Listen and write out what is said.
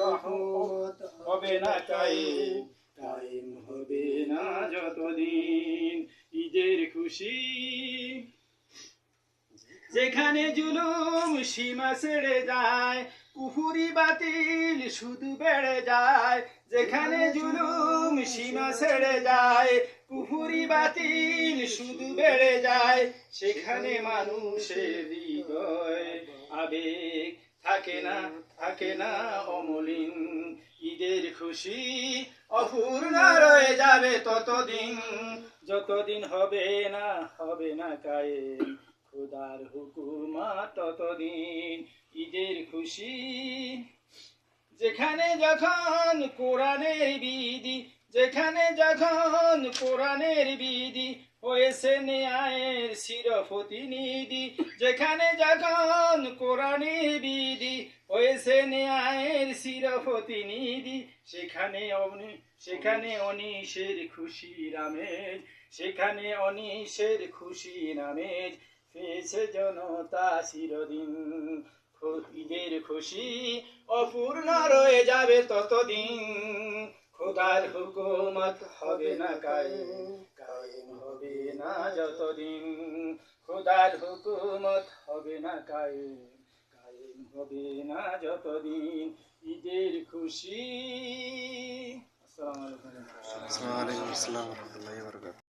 হুকুমত হবে না কায়েম, কায়েম হবে না যতদিন ঈদের খুশি। যেখানে জুলুম সীমা ছেড়ে যায়, কুফরি বাতিল শুধু বেড়ে যায়। যেখানে জুলুম সীমা ছেড়ে যায়, কুফরি বাতিল শুধু বেড়ে যায়। সেখানে মানুষের হৃদয় আবেগ থাকে না, থাকে না অমলিন। ঈদের খুশি অপূর্ণ রয়ে যাবে ততদিন, যতদিন হবে না কায়েম খোদার হুকুমত ততদিন ঈদের খুশি। যেখানে যখন কোরআনের বিধি, যেখানে যখন কোরআনের বিধি হয়েছে ন্যায়ের চিরপ্রতিনিধি। যেখানে যখন কোরআনের বিধি হয়েছে ন্যায়ের চিরপ্রতিনিধি। সেখানে অনিশের খুশির আমেজ, সেখানে অনিশের খুশির আমেজ পেয়েছে জনতা চিরদিন। ঈদের খুশি অপূর্ণ রয়ে যাবে ততদিন, খোদার হুকুমত হবে না কায়েম, কায়েম হবে না যতদিন। খোদার হুকুমত হবে না কায়েম, কায়েম হবে না যতদিন ঈদের খুশি। আসসালামু আলাইকুম। আসসালামু আলাইকুম আসসালাম ওয়া রাহমাতুল্লাহি ওয়া বারাকাতুহু।